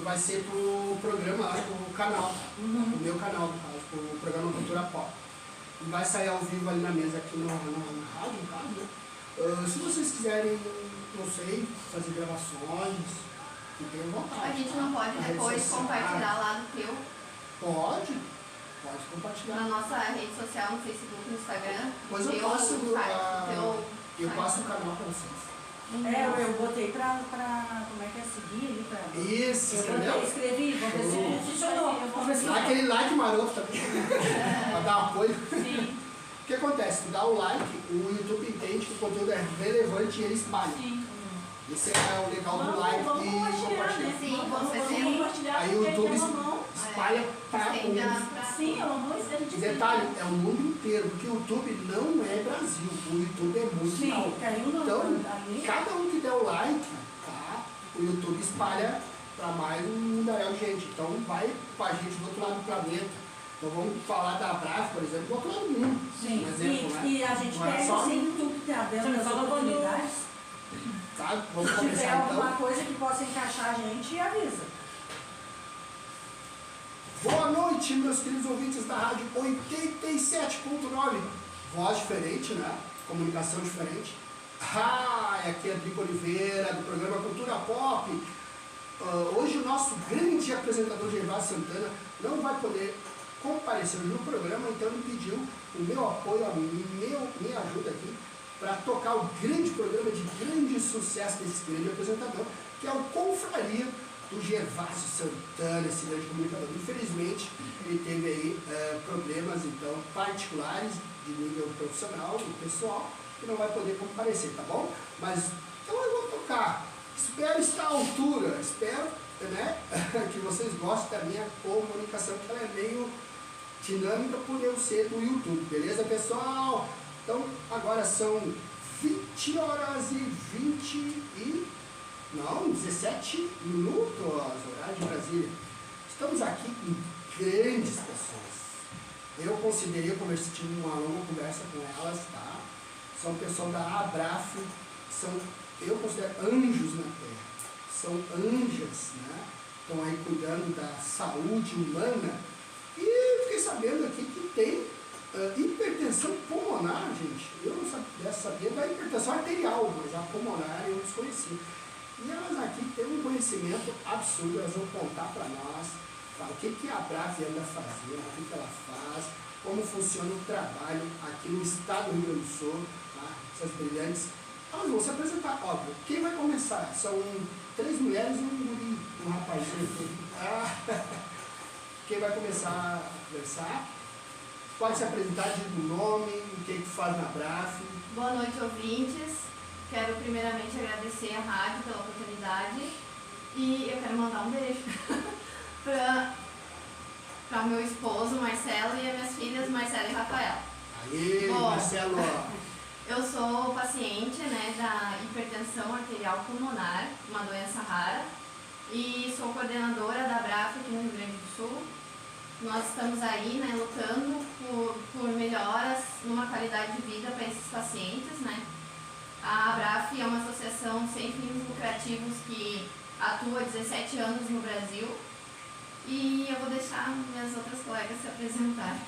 vai ser pro programa lá, pro canal, o meu canal, no caso, pro programa Cultura Pop. E vai sair ao vivo ali na mesa, aqui na rádio, no caso, né? Se vocês quiserem, não sei, fazer gravações, fiquem à vontade. A gente não pode depois compartilhar lá no teu? Pode compartilhar. Na nossa rede social, no Facebook, no Instagram. Pois eu passo o canal para vocês. Eu botei pra como é que é, seguir ali, Isso, escreveu? Escrevi, vamos ver se funcionou. Dá aquele like maroto também, para dar apoio. Sim. O que acontece? Tu dá o like, o YouTube entende que o conteúdo é relevante e ele espalha. Sim. Esse é o legal do like e compartilhar. Né? Sim, com certeza. Aí o YouTube espalha para o Sim, é uma boa ideia. detalhe, é o mundo inteiro, porque o YouTube não é Brasil, o YouTube é mundial. Então, cada um que der o like, tá? O YouTube espalha para mais um mundaréu de gente. Então vai para a gente do outro lado do planeta. Então vamos falar da Braf, por exemplo, do outro lado do mundo. Sim, um exemplo, né? E a gente pega assim, tudo que está dentro das oportunidades. Tá? Vamos Se começar tiver então. alguma coisa que possa encaixar a gente, avisa. Boa noite, meus queridos ouvintes da Rádio 87.9. Voz diferente, né? Comunicação diferente. Aqui é Drico Oliveira, do programa Cultura Pop. Hoje o nosso grande apresentador Gervásio Santana não vai poder comparecer no programa, então ele pediu o meu apoio, a minha ajuda aqui, para tocar o grande programa de grande sucesso desse grande apresentador, que é o Confraria do Gervásio Santana, esse grande comunicador. Infelizmente, ele teve aí problemas então particulares de nível profissional e pessoal, que não vai poder comparecer, tá bom? Mas então eu vou tocar. Espero estar à altura, espero, né, que vocês gostem da minha comunicação, que ela é meio dinâmica por eu ser do YouTube, beleza, pessoal? Então, agora são 20 horas e 17 minutos, horário de Brasília. Estamos aqui com grandes pessoas. Eu tive uma longa conversa com elas, tá? São pessoas da Abraf, eu considero anjos na Terra. São anjas, né? Estão aí cuidando da saúde humana. E fiquei sabendo aqui que tem hipertensão pulmonar, gente. Eu não sabia da hipertensão arterial, mas a pulmonar eu desconheci. E elas aqui têm um conhecimento absurdo, elas vão contar para nós o que a Abraf anda fazendo, o que ela faz, como funciona o trabalho aqui no estado do Rio Grande do Sul, tá? Essas brilhantes. Elas vão se apresentar, óbvio. Quem vai começar? São 3 mulheres e um guri, um rapazinho. Quem vai começar a conversar? Pode se apresentar, diz o nome, o que faz na Abraf. Boa noite, ouvintes. Quero primeiramente agradecer a rádio pela oportunidade e eu quero mandar um beijo para o meu esposo, Marcelo, e as minhas filhas, Marcelo e Rafael. Aê, bom, Marcelo! Eu sou paciente, né, da hipertensão arterial pulmonar, uma doença rara, e sou coordenadora da Abraf aqui no Rio Grande do Sul. Nós estamos aí, né, lutando por melhoras numa qualidade de vida para esses pacientes, né. A Abraf é uma associação sem fins lucrativos que atua há 17 anos no Brasil e eu vou deixar minhas outras colegas se apresentarem.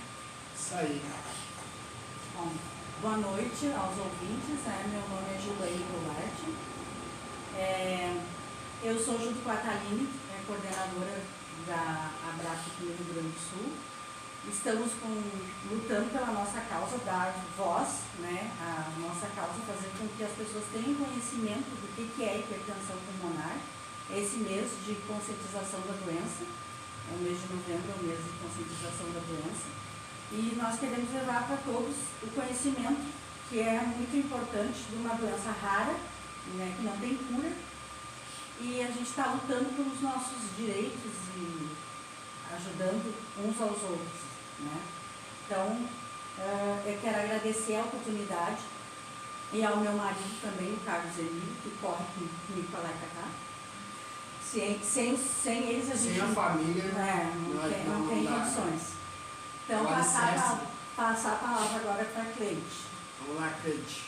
Isso aí. Bom, boa noite aos ouvintes, meu nome é Julaine Goulart. Eu sou, junto com a Thaline, coordenadora da Abraf aqui no Rio Grande do Sul. Estamos lutando pela nossa causa, dar voz, né, a nossa causa, fazer com que as pessoas tenham conhecimento do que é hipertensão pulmonar. Esse mês de conscientização da doença, o mês de novembro é o mês de conscientização da doença, e nós queremos levar para todos o conhecimento, que é muito importante, de uma doença rara, né, que não tem cura, e a gente está lutando pelos nossos direitos e ajudando uns aos outros, né? Então, eu quero agradecer a oportunidade e ao meu marido também, o Carlos Emílio, que corre comigo para lá e para cá. Sem eles a gente... Sem a família, não tem condições. Então, passar a palavra agora para a Cleide. Vamos lá, Cleide.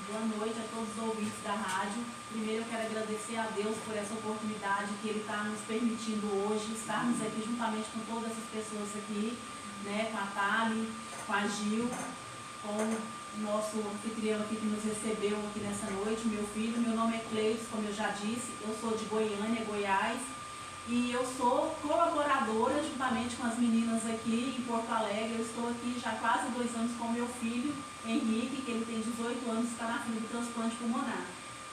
Boa noite a todos os ouvintes da rádio. Primeiro eu quero agradecer a Deus por essa oportunidade que Ele está nos permitindo hoje, estarmos aqui juntamente com todas essas pessoas aqui, né, com a Thali, com a Gil, com o nosso anfitrião aqui que nos recebeu aqui nessa noite, meu filho. Meu nome é Cleis, como eu já disse, eu sou de Goiânia, Goiás, e eu sou colaboradora juntamente com as meninas aqui em Porto Alegre. Eu estou aqui já há quase 2 anos com meu filho, Henrique, que ele tem 18 anos e está na fila de transplante pulmonar.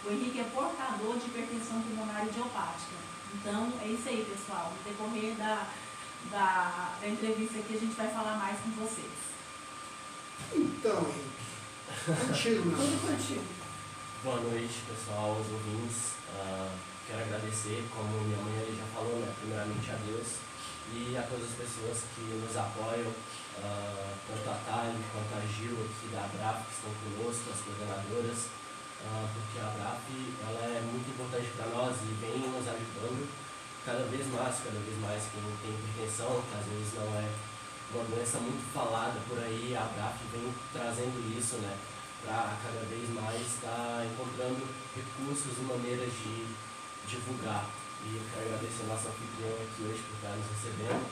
O Henrique é portador de hipertensão pulmonar idiopática. Então, é isso aí, pessoal. No decorrer da entrevista aqui, a gente vai falar mais com vocês. Então, Henrique, contigo, né? Tudo contigo. Boa noite, pessoal, os ouvintes. Quero agradecer, como minha mãe já falou, né, primeiramente a Deus e a todas as pessoas que nos apoiam, tanto a Thali quanto a Gil aqui da ABRAF, que estão conosco, as coordenadoras, porque a ABRAF ela é muito importante para nós e vem nos ajudando cada vez mais quem tem hipertensão, que às vezes não é uma doença muito falada por aí. A ABRAF vem trazendo isso, né, para cada vez mais estar encontrando recursos e maneiras de divulgar. E eu quero agradecer a nossa anfitriã aqui hoje por estar nos recebendo.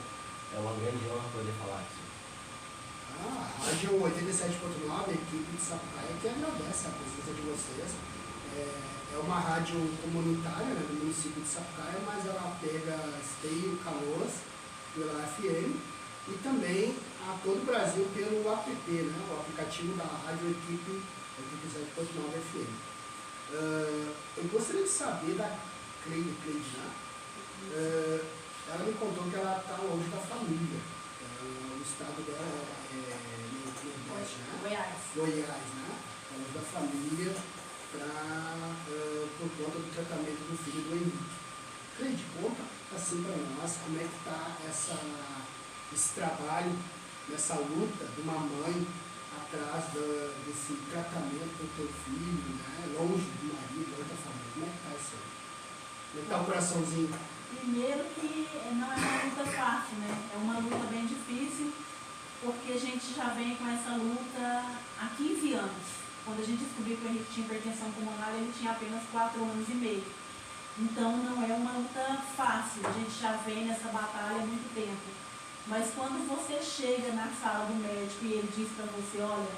É uma grande honra poder falar aqui. A Rádio 87.9, a equipe de Sapucaia, que agradece a presença de vocês. É uma rádio comunitária, né, do município de Sapucaia, mas ela pega Esteio, Canoas, pela FM, e também a todo o Brasil pelo app, né, o aplicativo da Rádio Equipe 87.9 FM. Eu gostaria de saber da Cleide, né? Ela me contou que ela está longe da família. O estado dela é no Nordeste, né? Goiás, né? Está longe da família por conta do tratamento do filho do Henrique. Cleide, conta assim para nós como é que está esse trabalho, essa luta de uma mãe atrás desse tratamento do teu filho, né? Longe do marido, longe da família. Como é que está isso aí? Como é que está o coraçãozinho? Primeiro que não é uma luta fácil, né? É uma luta bem difícil, porque a gente já vem com essa luta há 15 anos. Quando a gente descobriu que o Henrique tinha hipertensão pulmonar, ele tinha apenas 4 anos e meio. Então não é uma luta fácil, a gente já vem nessa batalha há muito tempo. Mas quando você chega na sala do médico e ele diz para você, olha,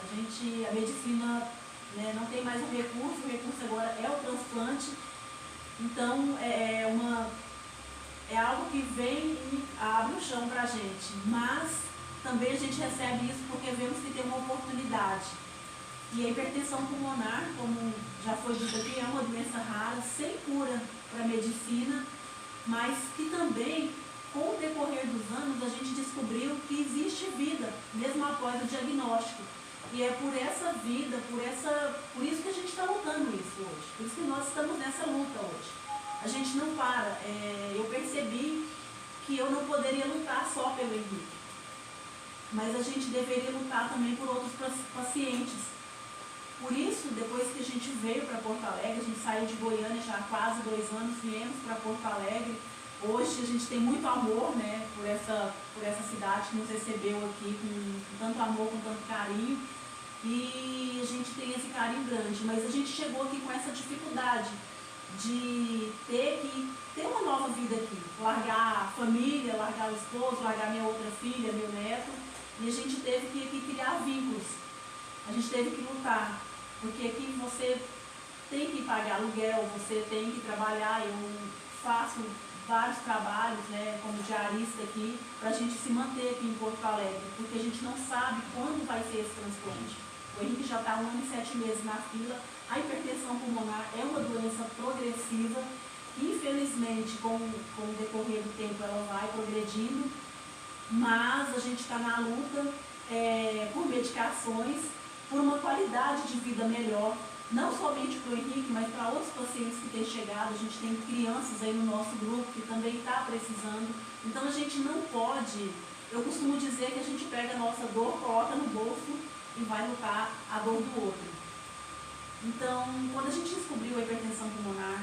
a medicina, né, não tem mais o recurso agora é o transplante, então é algo que vem e abre o chão para a gente. Mas também a gente recebe isso porque vemos que tem uma oportunidade. E a hipertensão pulmonar, como já foi dito aqui, é uma doença rara, sem cura para a medicina, mas que também, com o decorrer dos anos, a gente descobriu que existe vida, mesmo após o diagnóstico. E é por essa vida, por isso que a gente está lutando isso hoje. Por isso que nós estamos nessa luta hoje. A gente não para. Eu percebi que eu não poderia lutar só pelo Henrique. Mas a gente deveria lutar também por outros pacientes. Por isso, depois que a gente veio para Porto Alegre, a gente saiu de Goiânia já há quase 2 anos, viemos para Porto Alegre. Hoje a gente tem muito amor, né, por essa cidade que nos recebeu aqui com tanto amor, com tanto carinho. E a gente tem esse carinho grande, mas a gente chegou aqui com essa dificuldade de ter uma nova vida aqui. Largar a família, largar o esposo, largar minha outra filha, meu neto. E a gente teve que aqui criar vínculos. A gente teve que lutar, porque aqui você tem que pagar aluguel, você tem que trabalhar. Eu faço vários trabalhos, né, como diarista aqui, para a gente se manter aqui em Porto Alegre, porque a gente não sabe quando vai ser esse transplante. O Henrique já está 1 ano e 7 meses na fila. A hipertensão pulmonar é uma doença progressiva. Infelizmente, com o decorrer do tempo, ela vai progredindo, mas a gente está na luta por medicações, por uma qualidade de vida melhor, não somente para o Henrique, mas para outros pacientes que têm chegado. A gente tem crianças aí no nosso grupo que também está precisando. Então a gente não pode, eu costumo dizer que a gente pega a nossa dor, coloca no bolso e vai lutar a dor do outro. Então, quando a gente descobriu a hipertensão pulmonar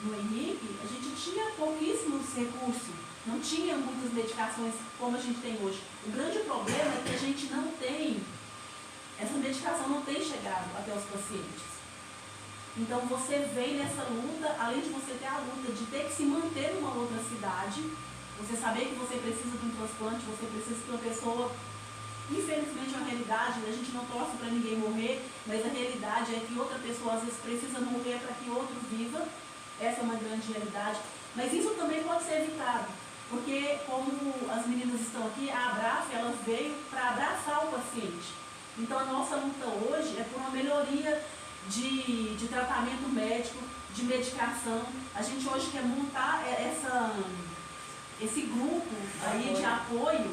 no Henrique, a gente tinha pouquíssimos recursos, não tinha muitas medicações como a gente tem hoje. O grande problema é que a gente não tem, essa medicação não tem chegado até os pacientes. Então você vem nessa luta, além de você ter a luta de ter que se manter numa outra cidade, você saber que você precisa de um transplante, você precisa que uma pessoa, infelizmente é uma realidade, a gente não torce para ninguém morrer, mas a realidade é que outra pessoa às vezes precisa morrer para que outro viva, essa é uma grande realidade, mas isso também pode ser evitado, porque como as meninas estão aqui, a Abraf, ela veio para abraçar o paciente. Então a nossa luta hoje é por uma melhoria de tratamento médico, de medicação. A gente hoje quer montar esse grupo aí de apoio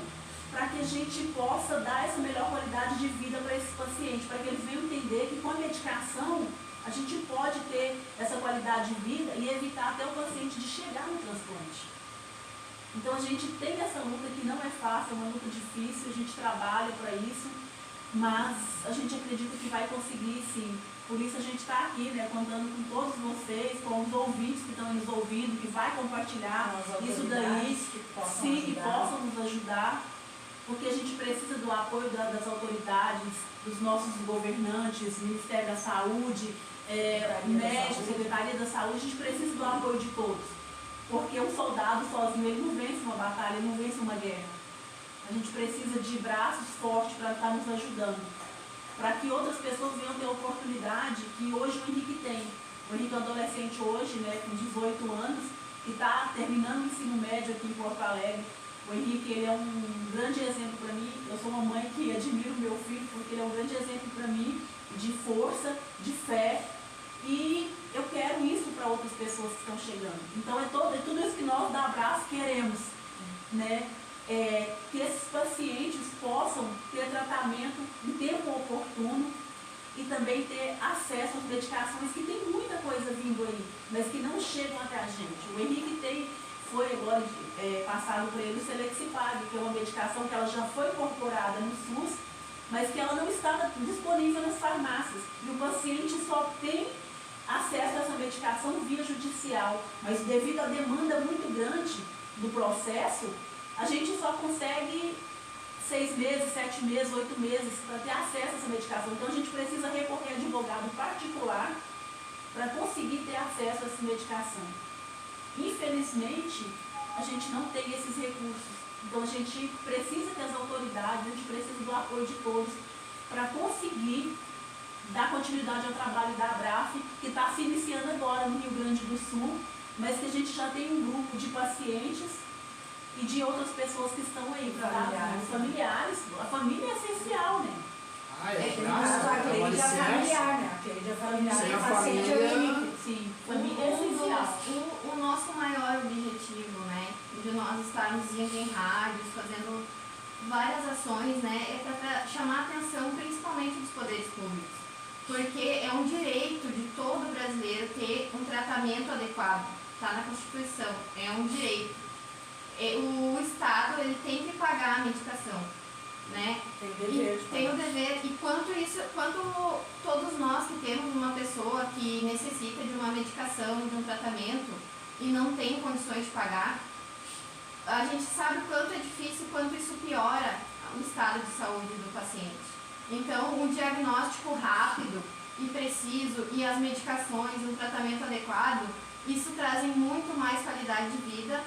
para que a gente possa dar essa melhor qualidade de vida para esses pacientes, para que eles venham entender que com a medicação a gente pode ter essa qualidade de vida e evitar até o paciente de chegar no transplante. Então a gente tem essa luta que não é fácil, é uma luta difícil, a gente trabalha para isso, mas a gente acredita que vai conseguir sim. Por isso a gente está aqui, né, contando com todos vocês, com os ouvintes que estão nos ouvindo, que vai compartilhar isso daí, que possam nos ajudar, porque a gente precisa do apoio das autoridades, dos nossos governantes, Ministério da Saúde, médicos, Secretaria da Saúde, a gente precisa do apoio de todos, porque um soldado sozinho ele não vence uma batalha, ele não vence uma guerra. A gente precisa de braços fortes para estar nos ajudando, para que outras pessoas venham ter a oportunidade que hoje o Henrique tem. O Henrique é um adolescente hoje, né, com 18 anos, que está terminando o ensino médio aqui em Porto Alegre. O Henrique ele é um grande exemplo para mim. Eu sou uma mãe que admiro meu filho, porque ele é um grande exemplo para mim de força, de fé. E eu quero isso para outras pessoas que estão chegando. Então é tudo isso que nós da Abraf queremos, né? Que esses pacientes possam ter tratamento em tempo oportuno e também ter acesso às medicações, que tem muita coisa vindo aí, mas que não chegam até a gente. O Henrique foi agora passado por ele o Selexipag, que é uma medicação que ela já foi incorporada no SUS, mas que ela não está disponível nas farmácias. E o paciente só tem acesso a essa medicação via judicial, mas devido à demanda muito grande do processo, a gente só consegue 6 meses, 7 meses, 8 meses para ter acesso a essa medicação. Então a gente precisa recorrer a advogado particular para conseguir ter acesso a essa medicação. Infelizmente, a gente não tem esses recursos. Então a gente precisa que as autoridades, a gente precisa do apoio de todos para conseguir dar continuidade ao trabalho da Abraf, que está se iniciando agora no Rio Grande do Sul, mas que a gente já tem um grupo de pacientes e de outras pessoas que estão aí, familiares. A família é essencial, né? A rede familiar, né? A rede familiar é família. Sim, família é essencial. O nosso maior objetivo, né, de nós estarmos indo em rádios, fazendo várias ações, né, é para chamar a atenção principalmente dos poderes públicos. Porque é um direito de todo brasileiro ter um tratamento adequado. Está na Constituição, é um direito. O Estado ele tem que pagar a medicação, né? Tem o dever. E quanto todos nós que temos uma pessoa que necessita de uma medicação, de um tratamento e não tem condições de pagar, a gente sabe o quanto é difícil, quanto isso piora o estado de saúde do paciente. Então, um diagnóstico rápido e preciso e as medicações, um tratamento adequado, isso trazem muito mais qualidade de vida.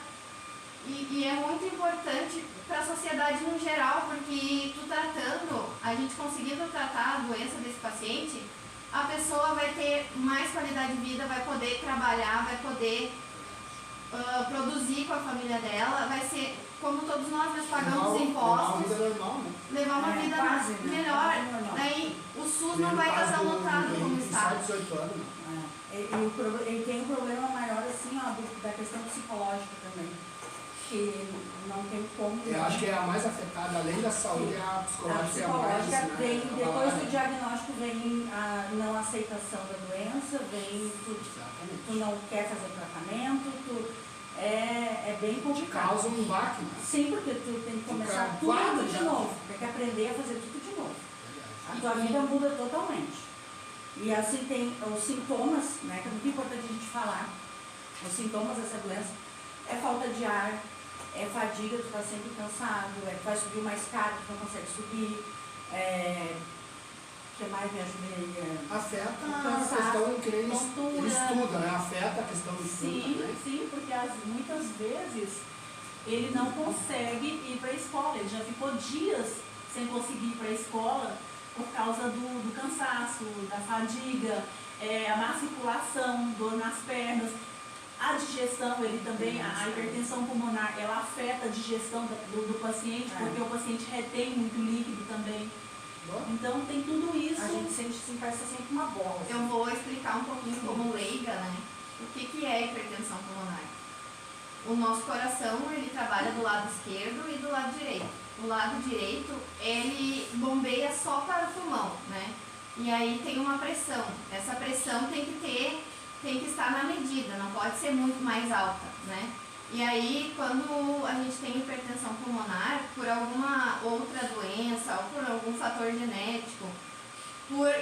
E é muito importante para a sociedade no geral, porque a gente conseguindo tratar a doença desse paciente, a pessoa vai ter mais qualidade de vida, vai poder trabalhar, vai poder produzir com a família dela, vai ser, como todos nós pagamos impostos, levar uma vida melhor. Daí o SUS não vai estar tão lotado como está. Ele tem um problema maior assim, ó, da questão psicológica também. Que não tem como. Eu acho que é a mais afetada, além da saúde, a psicológica é a mais. Vem, depois do diagnóstico vem a não aceitação da doença, vem tu não quer fazer tratamento, é bem complicado. Causa um baque, né? Sim, porque tu tem que começar tudo de novo, tem que aprender a fazer tudo de novo. A tua vida muda totalmente. E assim tem os sintomas, né, que é muito importante a gente falar. Os sintomas dessa doença é falta de ar, é fadiga, tu está sempre cansado, tu vai subir uma escada, tu não consegue subir, que mais me ajudei? Afeta a Cansaço, questão que ele tontura. estuda, né? Afeta a questão do estudo Sim, também. sim, porque muitas vezes ele não consegue ir para a escola, ele já ficou dias sem conseguir ir para a escola por causa do cansaço, da fadiga, a má circulação, dor nas pernas, a digestão, ele também, a hipertensão pulmonar, ela afeta a digestão do paciente, porque o paciente retém muito líquido também. Então tem tudo isso. A gente sente assim, parece sempre uma bola. Eu vou explicar um pouquinho como leiga, né? O que é hipertensão pulmonar. O nosso coração, ele trabalha do lado esquerdo e do lado direito. O lado direito, ele bombeia só para o pulmão, né? E aí tem uma pressão. Essa pressão tem que estar na medida, não pode ser muito mais alta, né? E aí, quando a gente tem hipertensão pulmonar, por alguma outra doença ou por algum fator genético, por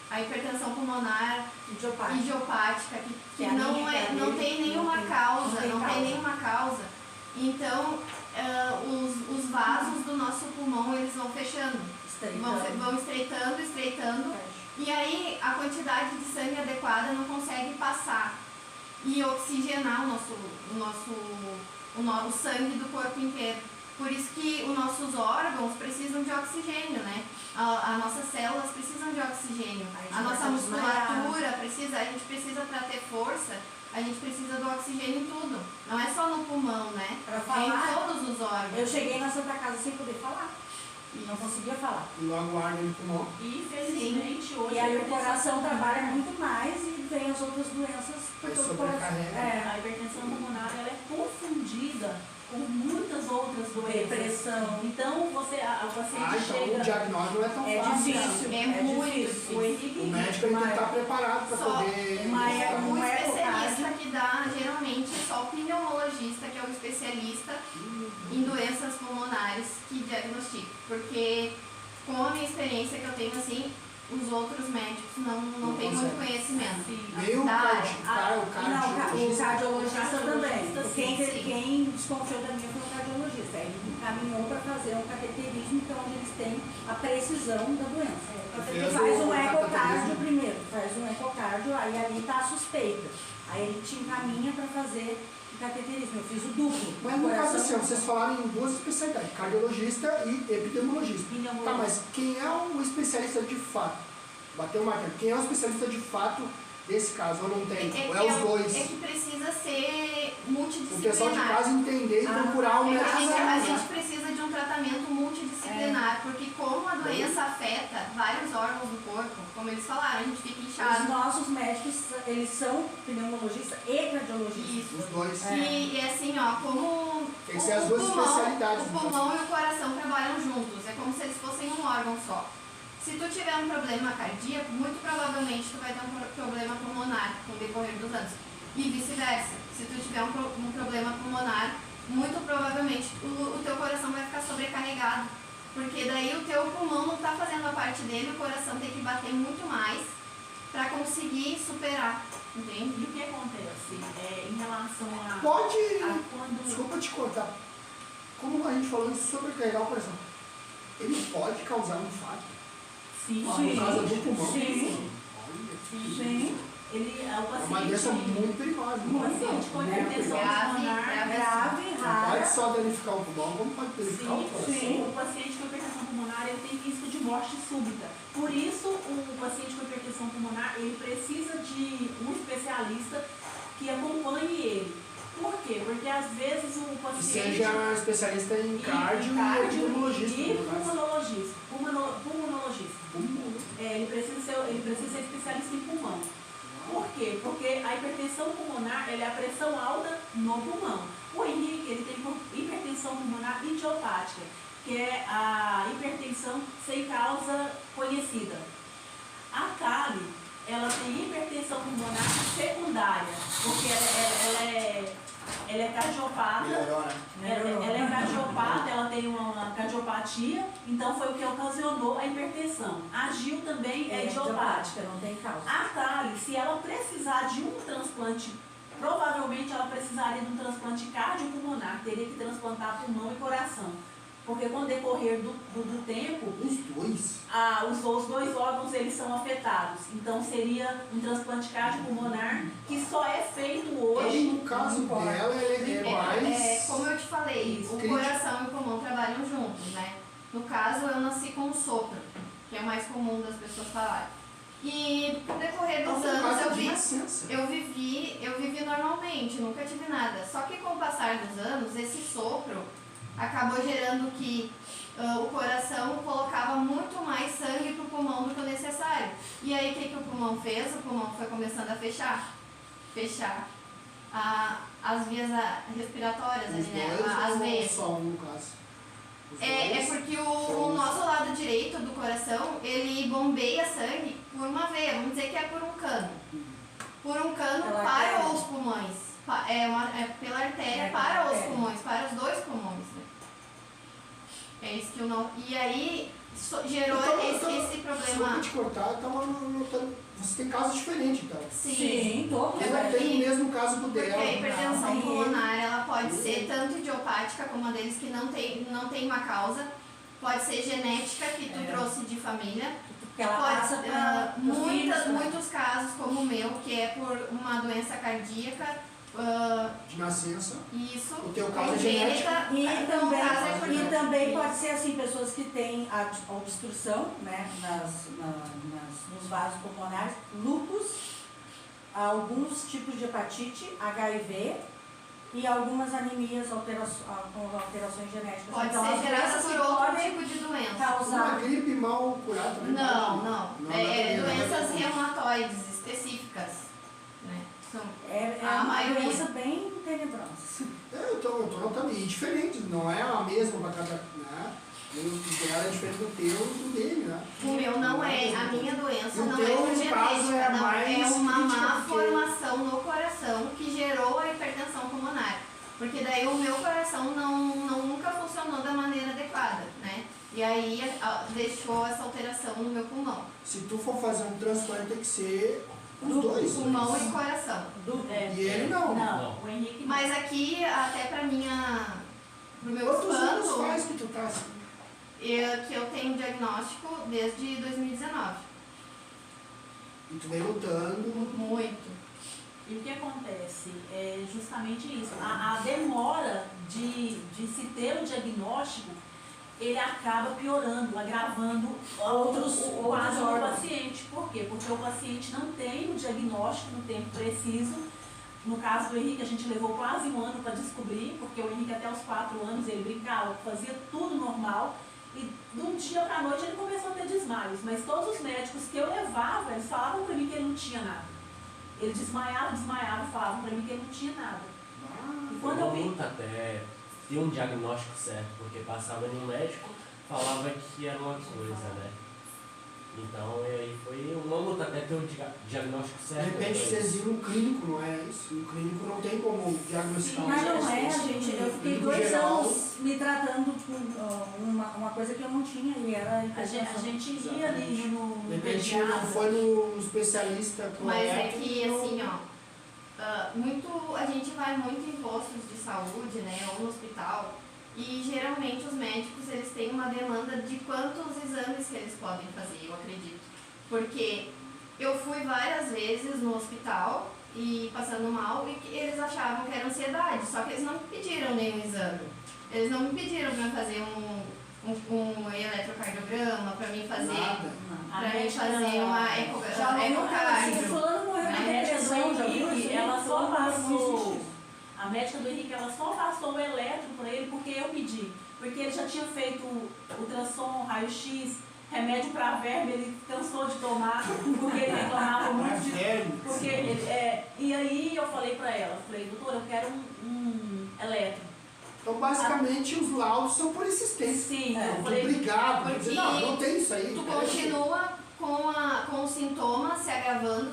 a hipertensão pulmonar idiopática, que é não tem nenhuma causa, então os vasos do nosso pulmão, eles vão fechando, vão estreitando, e aí a quantidade de sangue adequada não consegue passar e oxigenar o sangue do corpo inteiro. Por isso que os nossos órgãos precisam de oxigênio, né? As nossas células precisam de oxigênio. A nossa musculatura precisa, a gente precisa para ter força, a gente precisa do oxigênio em tudo. Não é só no pulmão, né? Pra falar, é em todos os órgãos. Eu cheguei na Santa Casa sem poder falar. E não conseguia falar. E logo arde no pulmão. E infelizmente hoje E aí o coração trabalha muito mais e vem as outras doenças por Aí todo o coração. sobrecarrega. a hipertensão pulmonar ela é confundida com muitas outras doenças. Depressão. Então o paciente Então chega. o diagnóstico não é tão É fácil. difícil. É muito difícil. O Henrique, O médico ele tem que estar preparado para Só poder. O especialista que dá, geralmente, é só o pneumologista, que é o especialista em doenças pulmonares, que diagnostica. Porque, com a minha experiência que eu tenho, assim, os outros médicos não têm muito conhecimento. Nem o Da área. O cardiologista também. Sim. Quem desconfiou da minha foi o cardiologista. Aí ele encaminhou para fazer um cateterismo, então onde eles têm a precisão da doença. Faz um ecocardio primeiro, faz um ecocardio, aí ali está a suspeita. Aí ele te encaminha para fazer o cateterismo. Eu fiz o duplo. Mas no caso assim, vocês falaram em duas especialidades, cardiologista e epidemiologista. Tá, mas quem é o especialista de fato? Bateu o martelo. Quem é o especialista de fato desse caso? Ou não tem? Ou é os dois? É que precisa ser O multidisciplinar. pessoal de casa entender e procurar o médico. A gente precisa de um tratamento multidisciplinar, porque como a doença afeta vários órgãos do corpo, como eles falaram, a gente fica Os inchado. nossos médicos, eles são pneumologistas e cardiologistas. Isso. Os dois. E assim, ó, como Tem que ser as duas especialidades, o pulmão e o coração trabalham juntos, é como se eles fossem um órgão só. Se tu tiver um problema cardíaco, muito provavelmente tu vai ter um problema pulmonar com o decorrer dos anos. E vice-versa. Se tu tiver um problema pulmonar, muito provavelmente o teu coração vai ficar sobrecarregado. Porque daí o teu pulmão não está fazendo a parte dele, o coração tem que bater muito mais para conseguir superar. Entende? E o que acontece em relação a quando... Desculpa te cortar. Como a gente falou em sobrecarregar o coração, ele pode causar um infarto? Sim, Por causa do pulmão? Sim. Olha, Sim. O é uma paciente, doença muito perigosa. o paciente com hipertensão pulmonar Grave, Não rara. pode só danificar o pulmão, como pode danificar o coração. Sim, o paciente com hipertensão pulmonar ele tem risco de morte súbita. Por isso, o paciente com hipertensão pulmonar ele precisa de um especialista que acompanhe ele. Por quê? Porque às vezes o Que paciente... seja especialista em cardio e pulmonologista. E no caso. pulmonologista. Ele precisa ser especialista em pulmão. Por quê? Porque a hipertensão pulmonar ela é a pressão alta no pulmão. O Henrique ele tem hipertensão pulmonar idiopática, que é a hipertensão sem causa conhecida. A Kali, ela tem hipertensão pulmonar secundária, porque ela é cardiopata. Melhorou, né? Ela é cardiopata, ela tem uma cardiopatia, então foi o que ocasionou a hipertensão. A Gil também é idiopática. Não tem causa. A Thalie, se ela precisar de um transplante, provavelmente ela precisaria de um transplante cardiopulmonar, teria que transplantar pulmão e coração. Porque com o decorrer do tempo, Os dois. os dois órgãos eles são afetados. Então seria um transplante cardiopulmonar que só é feito E hoje. no caso dela, ele é mais... Como eu te falei, o crítico. coração e o pulmão trabalham juntos, né? No caso, eu nasci com um sopro, que é o mais comum das pessoas falarem. E no decorrer dos Então, anos caso de nascença. eu vivi normalmente, nunca tive nada. Só que com o passar dos anos, esse sopro acabou gerando que o coração colocava muito mais sangue para o pulmão do que o necessário. E aí o que o pulmão fez? O pulmão foi começando a fechar as vias respiratórias, Os ali, né? dois As ou veias. só um, no caso? Os É dois? porque o nosso lado direito do coração, ele bombeia sangue por uma veia, vamos dizer que é por um cano. Por um cano Pela para artéria. os pulmões. Pela artéria É, para pela os artéria. pulmões, para os dois pulmões. Né? É isso que eu não. E aí gerou esse Desculpa problema. te cortar, você tem casos diferentes, então. Sim, todos. Eu É não tenho o porque- mesmo caso do Porque dela. a hipertensão Não, pulmonar ela pode ser tanto idiopática, como uma deles que não tem uma causa, pode ser genética, que tu trouxe de família, Porque ela pode, passa para muitos casos, como o meu, que é por uma doença cardíaca, De nascença. isso, O teu caso é congênita, E então, também, no caso é porque- e também pode ser assim, pessoas que têm a obstrução, né, nos vasos pulmonares, lúpus, alguns tipos de hepatite, HIV e algumas anemias com alterações genéticas. pode Então, ser as gerada doenças por que outro podem tipo de doença. Uma causar. gripe mal curada também. Não, pode? não. dá pra Doenças ver. reumatoides específicas. Né? São É A uma maioria. doença bem tenebrosa. Eu tô notando, e diferente, não é a mesma para cada, né? O dela é diferente do teu e do dele, né? O meu não é, a minha E doença o não teu, é por no caso, genética, é não, mais é uma crítica má porque- formação no coração que gerou a hipertensão pulmonar. Porque daí o meu coração nunca funcionou da maneira adequada, né? E aí deixou essa alteração no meu pulmão. Se tu for fazer um transplante, tem que ser os dois. Pulmão né? e coração. E ele não. Não, o Henrique não. Mas aqui, até pro meu Quantos anos espanto, faz que tu tá assim? que eu tenho diagnóstico desde 2019. E tu vem lutando. Muito. E o que acontece é justamente isso. A demora de se ter o diagnóstico, ele acaba piorando, agravando Outros o quadro do órgãos. paciente. Por quê? Porque o paciente não tem o diagnóstico no tempo preciso. No caso do Henrique, a gente levou quase um ano para descobrir, porque o Henrique até os 4 anos ele brincava, fazia tudo normal. E de um dia para a noite ele começou a ter desmaios. Mas todos os médicos que eu levava, eles falavam para mim que ele não tinha nada. Ele desmaiava e falavam para mim que ele não tinha nada. E quando eu vi, luta até ter um diagnóstico certo, porque passava em um médico, falava que era uma coisa, né? Então, e aí foi uma luta até ter o diagnóstico De certo. repente depois. vocês viram um clínico, não é isso? Um clínico não tem como diagnosticar Sim, Mas um não é, negócio. gente. Eu fiquei No 2 geral, anos me tratando com uma coisa que eu não tinha e era a hipertensão. gente ia ali no De repente pediatra. não foi no especialista Mas é correto. que, assim, ó, a gente vai muito em postos de saúde, né, ou no hospital, e geralmente os médicos, eles têm uma demanda de quantos exames que eles podem fazer, eu acredito. Porque eu fui várias vezes no hospital e passando mal, e que eles achavam que era ansiedade, só que eles não me pediram nenhum exame. Eles não me pediram para fazer um eletrocardiograma, para mim fazer... Nada. A Pra mim médica- fazer uma Já ouviu assim, ecocardio. fulano morreu A de médica do depressão, já viu Henrique, isso? ela só Não passou. existe. A médica do Henrique, ela só passou o eletro para ele porque eu pedi. Porque ele já tinha feito ultrassom, raio-x, remédio para verme, ele cansou de tomar, porque ele reclamava muito de. Porque e aí eu falei para ela, falei, doutora, eu quero um eletro. Então, basicamente, os laudos são por insistência. Sim, É, eu Muito falei, obrigado. Porque Dizer, não tem isso aí. Tu peraí. continua com os sintomas se agravando.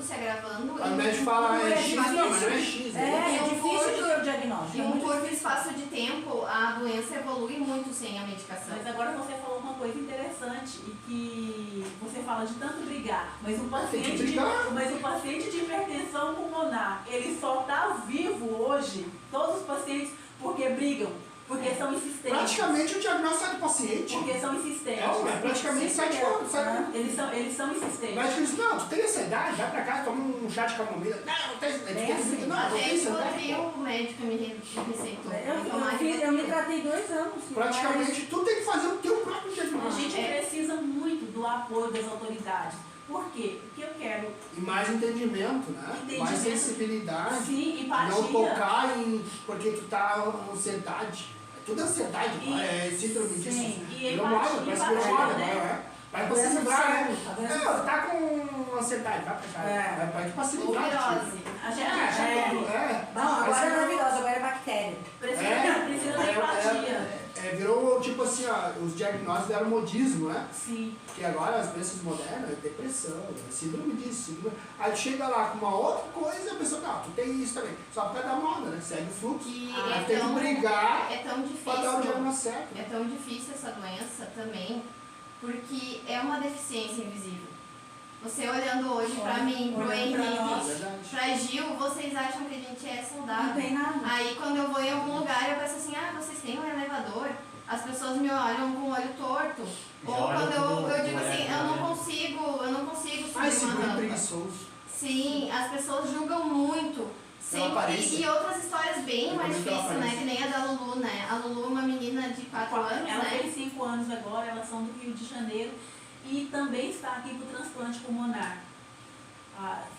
Aí o médico fala, Não é é X, não, mas não é difícil. X. É né? difícil ter o diagnóstico. Em é um muito curto difícil. espaço de tempo, a doença evolui muito sem a medicação. mas agora você falou uma coisa interessante e que você fala de tanto brigar, mas o Tem que paciente brigar. mas o paciente de hipertensão pulmonar, ele só está vivo hoje, todos os pacientes, porque brigam. Porque são insistentes. Praticamente o diagnóstico sai do paciente. Porque são insistentes. Praticamente sai de fora. Eles são insistentes. O médico diz, não, tu tem ansiedade, vai pra casa, toma um chá de camomila. Não tem ansiedade. Não, Até tem ansiedade. encontrei o médico me receitou. Eu me tratei 2 anos. Praticamente tu tem que fazer o teu próprio A diagnóstico. gente precisa muito do apoio das autoridades. Por quê? Porque eu quero, E mais entendimento, né? Mais Entendimento. sensibilidade. sim, empatia. Não tocar em porque tu tá com ansiedade. É tudo ansiedade, E- é síndrome disso. sim, e Virou empatia, moda, parece que virou empatia, moda, né? né? Vai pra se Doença livrar, né? do cérebro, Não, tá com ansiedade, vai pra casa. É. Vai pra se Ou livrar. virose. A gente Não, agora não é virose, agora é bactéria. precisa da empatia. Virou tipo assim, ó, os diagnósticos deram modismo, né? Sim. Porque agora as doenças modernas é depressão, é síndrome disso, síndrome... Aí tu chega lá com uma outra coisa e a pessoa, não, tu tem isso também. Só por causa da moda, né? Segue o fluxo. E Aí tem que brigar é tão pra dar o difícil. diagnóstico certo. É tão difícil essa doença também, porque é uma deficiência invisível. Você olhando hoje pra mim, pro Olhando pra Henrique, nós. Verdade. pra Gil, vocês acham que a gente é Não saudável. tem nada. Aí quando eu vou em algum lugar eu penso assim, vocês têm um elevador? As pessoas me olham com o olho torto. Já Ou olham quando com eu o digo olhar assim, pra eu olhar. não consigo Ai, subir uma seguro rampa. preguiçoso. Sim, as pessoas julgam muito. Sempre, aparência. e outras histórias bem Eu mais também pela difíceis, né? aparência. Que nem a da Lulu, né? A Lulu é uma menina de 4 anos, Ela né? fez 5 anos agora, elas são do Rio de Janeiro e também está aqui para o transplante pulmonar.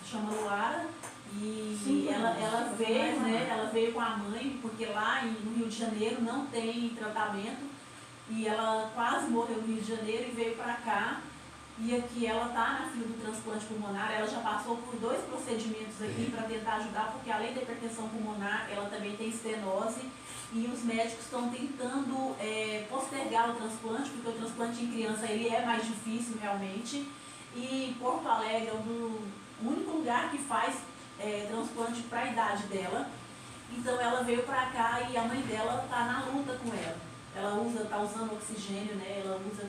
Se chama Luara e Sim, ela veio, né? Ela veio com a mãe, porque lá no Rio de Janeiro não tem tratamento e ela quase morreu no Rio de Janeiro e veio para cá. E aqui ela está na fila do transplante pulmonar, ela já passou por 2 procedimentos aqui para tentar ajudar, porque além da hipertensão pulmonar, ela também tem estenose e os médicos estão tentando postergar o transplante, porque o transplante em criança ele é mais difícil realmente. E Porto Alegre é o único lugar que faz transplante para a idade dela. Então ela veio para cá e a mãe dela está na luta com ela. Ela está usando oxigênio, né? Ela usa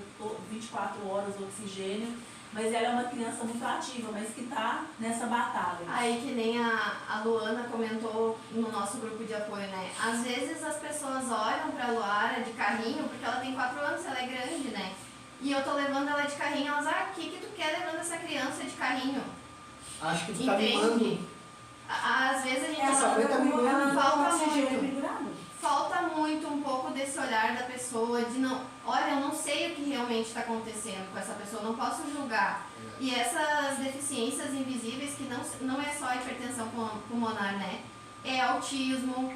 24 horas o oxigênio, mas ela é uma criança muito ativa, mas que está nessa batalha. Aí que nem a Luana comentou no nosso grupo de apoio, né? Às vezes as pessoas olham pra Luara de carrinho, porque ela tem 4 anos, ela é grande, né? E eu tô levando ela de carrinho, elas, o que tu quer levando essa criança de carrinho? Acho que tu tá mimando. Entende? Às vezes a gente Essa preta ela mimando. falta oxigênio muito. pendurado. Falta muito um pouco desse olhar da pessoa, de não, olha, eu não sei o que realmente está acontecendo com essa pessoa, não posso julgar. E essas deficiências invisíveis, que não é só hipertensão pulmonar, né? É autismo,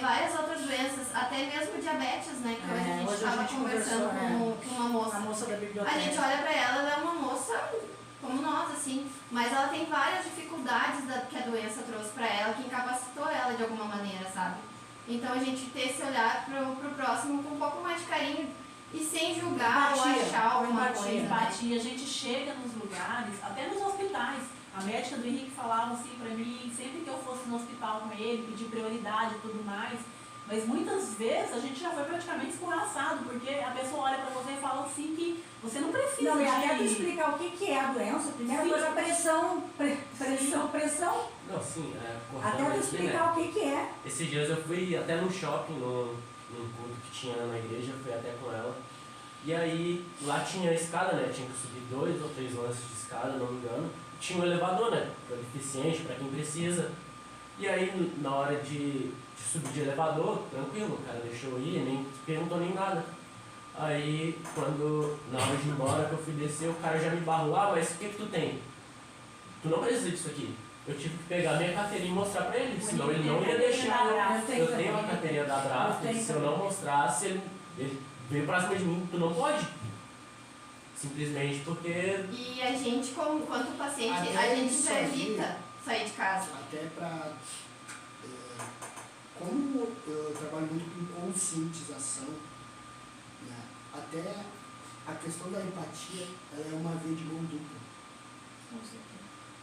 várias outras doenças, até mesmo diabetes, né? Que hoje a gente estava conversando com uma moça. A moça da biblioteca. A gente olha pra ela é uma moça como nós, assim, mas ela tem várias dificuldades que a doença trouxe pra ela, que incapacitou ela de alguma maneira, sabe? Então a gente ter esse olhar pro próximo com um pouco mais de carinho e sem julgar ou achar alguma coisa. Empatia, a gente chega nos lugares, até nos hospitais. A médica do Henrique falava assim pra mim, sempre que eu fosse no hospital com ele, pedir prioridade e tudo mais. Mas muitas vezes a gente já foi praticamente escorraçado, porque a pessoa olha pra você e fala assim que você não precisa Não, e até tu de... explicar o que é a doença, primeira Sim. coisa, pressão, Não, sim, até cortando tu aqui, explicar né? o que é. Esses dias eu fui até no shopping, num culto que tinha na igreja, fui até com ela. E aí, lá tinha escada, né? Tinha que subir 2 ou 3 lances de escada, não me engano. Tinha um elevador, né? Para deficiente, para quem precisa. E aí, na hora de subir de elevador, tranquilo, o cara deixou eu ir, nem perguntou nem nada. Aí, na hora de ir embora, que eu fui descer, o cara já me barrou, mas o que tu tem? Tu não precisa disso aqui. Eu tive que pegar minha carteirinha e mostrar pra ele, senão ele não ia deixar eu tenho a carteirinha da Braf, se eu não mostrasse, ele veio pra cima de mim, tu não pode. Simplesmente porque... E a gente, quanto paciente, Até a gente isso já aí. evita sair de casa. Até para. Como eu trabalho muito com conscientização, né, até a questão da empatia ela é uma via de mão dupla.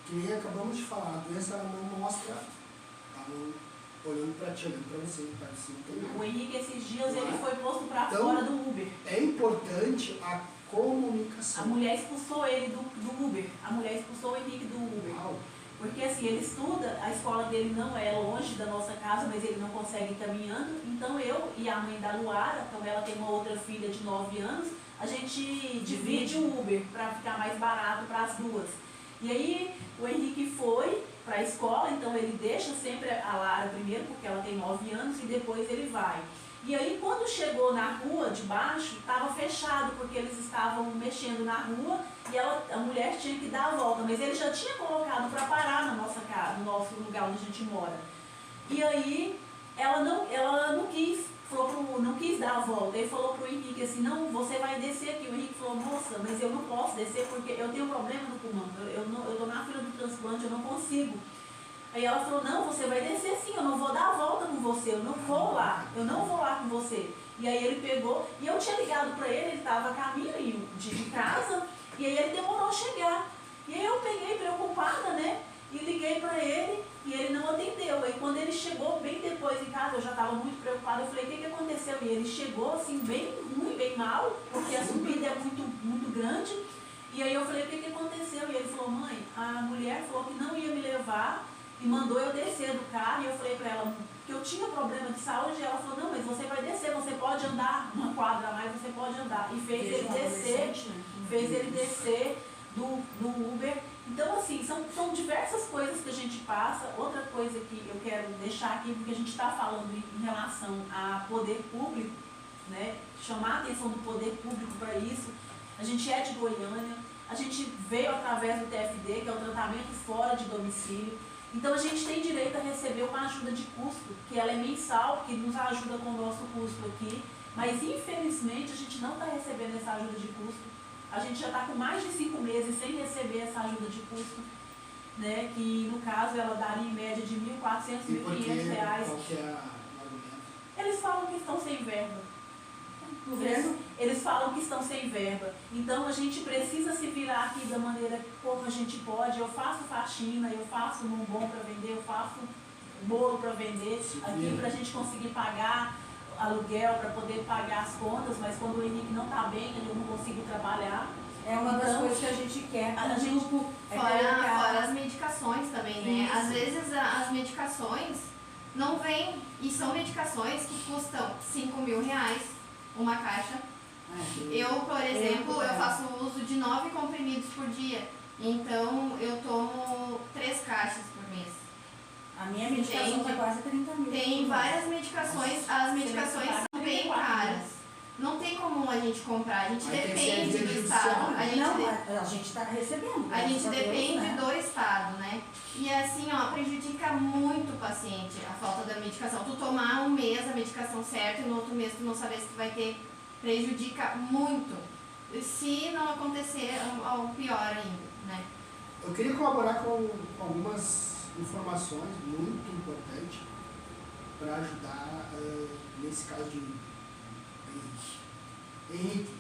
Que nem acabamos de falar, a doença ela não mostra, ela não, olhando para ti, olhando para você, para si, não tem O nada. Henrique, esses dias, ele foi posto pra Então, fora do Uber. É importante a A comunicação. mulher expulsou ele do Uber. A mulher expulsou o Henrique do Uber. Uau. Porque assim, ele estuda, a escola dele não é longe da nossa casa, mas ele não consegue ir caminhando. Então eu e a mãe da Luara, então ela tem uma outra filha de 9 anos, a gente divide o Uber para ficar mais barato para as duas. E aí o Henrique foi para a escola, então ele deixa sempre a Lara primeiro, porque ela tem 9 anos, e depois ele vai. E aí quando chegou na rua de baixo, estava fechado, porque eles estavam mexendo na rua e a mulher tinha que dar a volta, mas ele já tinha colocado para parar na nossa casa, no nosso lugar onde a gente mora. E aí ela não quis, não quis dar a volta. Ele falou pro Henrique assim, não, você vai descer aqui. O Henrique falou, moça, mas eu não posso descer porque eu tenho um problema no pulmão, eu tô na fila do transplante, eu não consigo. Aí ela falou, não, você vai descer sim, eu não vou dar a volta com você, eu não vou lá com você. E aí ele pegou, e eu tinha ligado para ele estava a caminho de casa, e aí ele demorou a chegar. E aí eu peguei preocupada, né, e liguei para ele, e ele não atendeu. Aí quando ele chegou bem depois em casa, eu já estava muito preocupada, eu falei, o que aconteceu? E ele chegou assim, bem ruim, bem mal, porque a subida é muito, muito grande. E aí eu falei, o que aconteceu? E ele falou, mãe, a mulher falou que não ia me levar, e mandou eu descer do carro, e eu falei pra ela que eu tinha problema de saúde, e ela falou, não, mas você vai descer, você pode andar uma quadra a mais, você pode andar. E fez ele descer do Uber. Então, assim, são diversas coisas que a gente passa. Outra coisa que eu quero deixar aqui, porque a gente está falando em relação a poder público, né, chamar a atenção do poder público para isso. A gente é de Goiânia, a gente veio através do TFD, que é o tratamento fora de domicílio. Então a gente tem direito a receber uma ajuda de custo, que ela é mensal, que nos ajuda com o nosso custo aqui, mas infelizmente a gente não está recebendo essa ajuda de custo. A gente já está com mais de 5 meses sem receber essa ajuda de custo, né, que no caso ela daria em média de R$ 1.400, R$ 1.500. Qual que é o argumento? Eles falam que estão sem verba. Eles falam que estão sem verba. Então a gente precisa se virar aqui da maneira como a gente pode. Eu faço faxina, eu faço bombom para vender, eu faço bolo para vender aqui para a gente conseguir pagar aluguel, para poder pagar as contas, mas quando o Henrique não está bem, eu não consigo trabalhar. É uma das coisas que a gente quer. Fora as medicações também, né? Isso. Às vezes as medicações não vêm, e são medicações que custam R$5.000 uma caixa. Eu, por exemplo, eu faço uso de 9 comprimidos por dia. Então eu tomo 3 caixas por mês. A minha medicação está quase 30 mil. Tem várias medicações, as medicações são bem caras. Não tem como a gente comprar, a gente depende do estado. A gente está recebendo. A gente depende do estado, né? E assim, ó, prejudica muito o paciente a falta da medicação. Tu tomar um mês a medicação certa e no outro mês tu não saber se tu vai ter, prejudica muito. Se não acontecer algo pior ainda, né? Eu queria colaborar com algumas informações muito importantes para ajudar nesse caso de Henrique.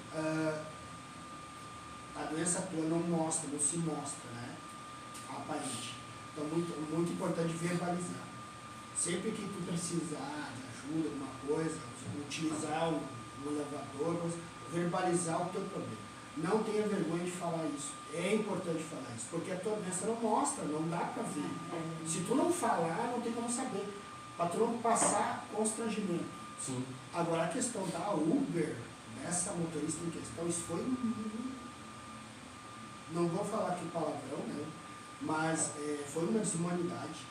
A doença tua não se mostra, né? Aparente. Então, muito importante verbalizar. Sempre que tu precisar de ajuda, alguma coisa, utilizar um elevador, verbalizar o teu problema. Não tenha vergonha de falar isso. É importante falar isso, porque a tua doença não mostra, não dá pra ver. Se tu não falar, não tem como saber. Para tu não passar constrangimento. Sim. Agora, a questão da Uber, dessa motorista em questão, isso foi... Não vou falar aqui palavrão, né? Mas foi uma desumanidade.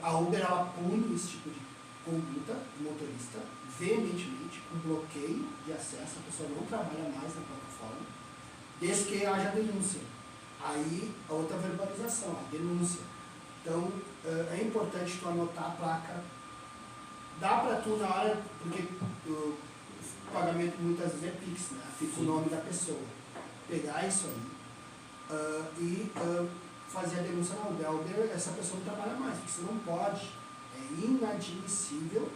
A Uber, ela pune esse tipo de conduta do motorista, veementemente, com bloqueio de acesso, a pessoa não trabalha mais na plataforma, desde que haja denúncia. Aí, a outra verbalização, a denúncia. Então, é importante tu anotar a placa. Dá para tu na hora, porque o pagamento muitas vezes é Pix, né? Fica o nome da pessoa. Pegar isso aí e fazer a denúncia na Uber. A Uber, essa pessoa não trabalha mais, porque você não pode. É inadmissível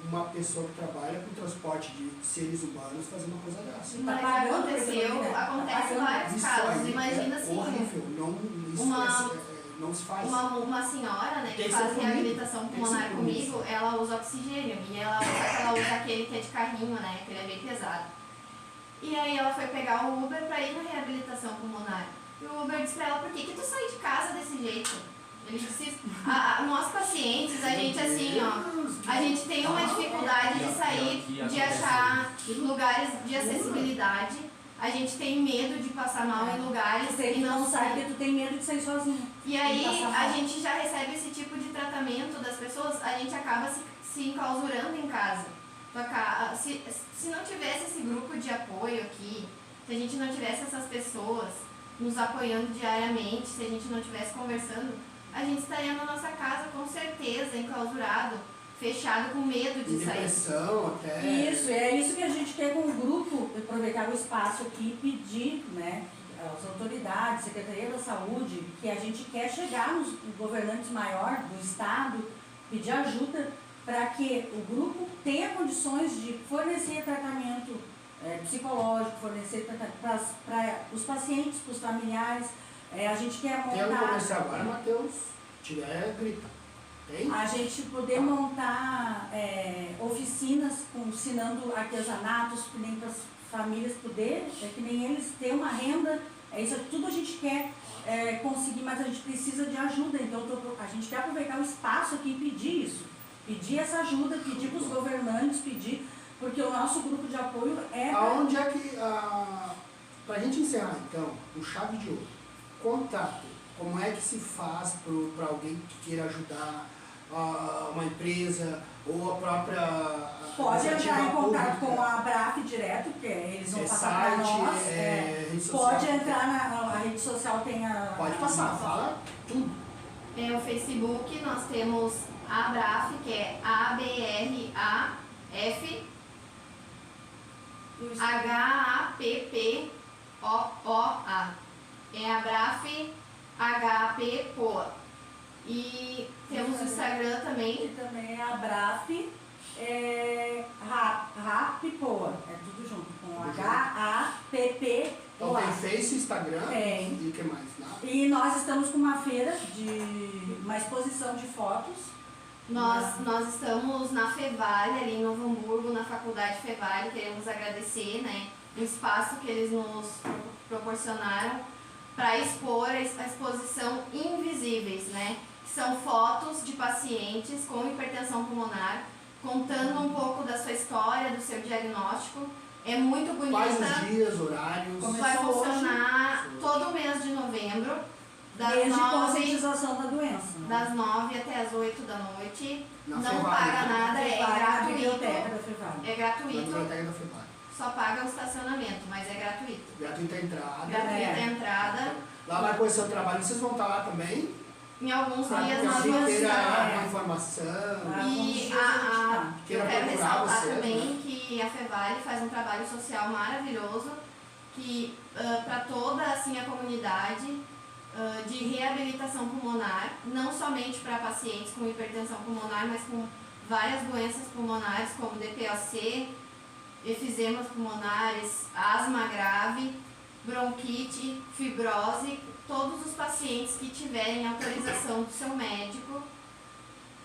uma pessoa que trabalha com transporte de seres humanos fazer uma coisa dessa. Mas acontece vários casos. Imagina assim, horrível. Não se faz. Uma senhora, né, que faz reabilitação pulmonar comigo, ela usa oxigênio e ela usa aquele que é de carrinho, né, aquele é bem pesado. E aí ela foi pegar o Uber para ir na reabilitação pulmonar. E o Uber disse pra ela, por que tu sai de casa desse jeito? Ele disse, nós pacientes, a gente assim, ó, a gente tem uma dificuldade de sair, de achar lugares de acessibilidade, a gente tem medo de passar mal em lugares Você e não sabe sai. que tu tem medo de sair sozinho. E aí a gente já recebe esse tipo de tratamento das pessoas, a gente acaba se enclausurando em casa. Se não tivesse esse grupo de apoio aqui, se a gente não tivesse essas pessoas nos apoiando diariamente, se a gente não estivesse conversando, a gente estaria na nossa casa com certeza, enclausurado, fechado, com medo de sair. Depressão até. Isso, é isso que a gente quer com o grupo, aproveitar o espaço aqui e pedir, né, às autoridades, Secretaria da Saúde, que a gente quer chegar nos governantes maiores do Estado, pedir ajuda para que o grupo tenha condições de fornecer tratamento psicológico, fornecer tratamento para os pacientes, para os familiares. A gente quer montar... Tem um comercial agora, Matheus, tiver grita. Tem? A gente poder montar oficinas ensinando artesanatos, que nem para as famílias poder, que nem eles ter uma renda. Isso tudo a gente quer conseguir, mas a gente precisa de ajuda. Então a gente quer aproveitar o espaço aqui e pedir isso. Pedir essa ajuda, pedir para os governantes, pedir, porque o nosso grupo de apoio é... Aonde é que... Para a gente encerrar então, o chave de ouro, contato. Como é que se faz para alguém que queira ajudar uma empresa ou a própria... Pode entrar em contato pública, com a Abraf direto, porque eles vão passar para site, nós. rede social. Pode entrar na rede social, tem a... Pode passar, fala tudo. O Facebook, nós temos a Abraf, que é ABRAF, HAPPOA. É Abraf HP Poa. E temos o Instagram também. E também é a Abraf RAP Poa. É tudo junto, com HAPP Então Poa. tem Face, Instagram Tem. e o que mais? E nós estamos com uma feira, uma exposição de fotos. Nós estamos na Fevale, ali em Novo Hamburgo, na Faculdade Fevale. Queremos agradecer, né, o espaço que eles nos proporcionaram para expor a exposição Invisíveis, né? Que são fotos de pacientes com hipertensão pulmonar, contando um pouco da sua história, do seu diagnóstico. É muito bonita. Quais os dias, horários? Vai funcionar todo mês de novembro, Desde das 9, conscientização da doença. Né? das 9 até as 8 da noite. Na Não Fevale, paga né? nada, é Na biblioteca gratuito. da Fevale. É Na gratuito, biblioteca da Fevale. só paga o estacionamento, mas é gratuito. Gratuita a entrada. Gratuita a entrada. Lá vai conhecer o trabalho. Vocês vão estar lá também? Em alguns dias Para nós quem vamos queira estar. uma informação. Alguns E dias a gente tá. eu Queira quero procurar ressaltar você, também né? que a Fevale faz um trabalho social maravilhoso, que para toda assim, a comunidade, de reabilitação pulmonar, não somente para pacientes com hipertensão pulmonar, mas com várias doenças pulmonares como DPOC, efezemas pulmonares, asma grave, bronquite, fibrose. Todos os pacientes que tiverem autorização do seu médico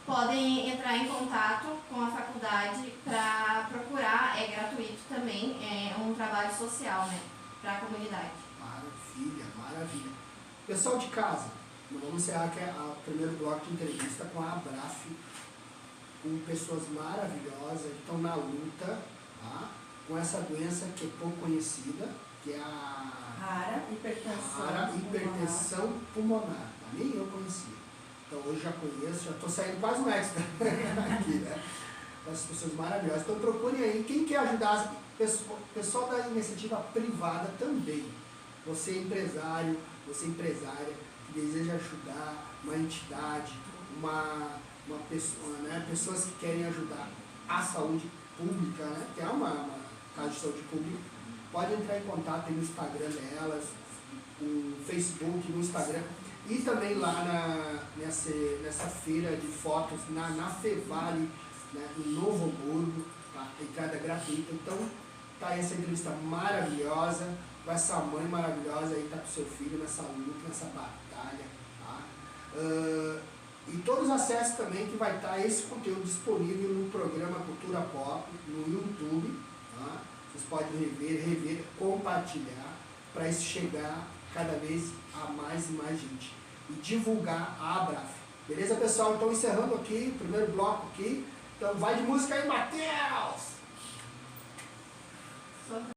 podem entrar em contato com a faculdade para procurar, é gratuito também, é um trabalho social, né, para a comunidade. Maravilha, maravilha. Pessoal de casa, nós vamos encerrar aqui o primeiro bloco de entrevista com a Abraf, com pessoas maravilhosas que estão na luta, tá? Com essa doença que é pouco conhecida, que é a Rara hipertensão pulmonar. Tá? Nem eu conhecia. Então hoje já conheço, já estou saindo quase um extra aqui, né? Essas pessoas maravilhosas. Então procurem aí, quem quer ajudar, pessoal da iniciativa privada também. Você empresário, você empresária, que deseja ajudar uma entidade, uma pessoa, né? Pessoas que querem ajudar a saúde pública, né? Que é uma casa de saúde pública, pode entrar em contato aí no Instagram delas, no Facebook, no Instagram, e também lá nessa feira de fotos na Fevale, né, em Novo Hamburgo, tá? Entrada gratuita. Então tá essa entrevista maravilhosa, com essa mãe maravilhosa aí, tá com seu filho nessa luta, nessa batalha, tá? E todos acessos também que vai estar esse conteúdo disponível no programa Cultura Pop, no YouTube, tá? Vocês podem rever, compartilhar, para isso chegar cada vez a mais e mais gente. E divulgar a Abraf. Beleza, pessoal? Então, encerrando aqui, o primeiro bloco aqui. Então, vai de música aí, Matheus!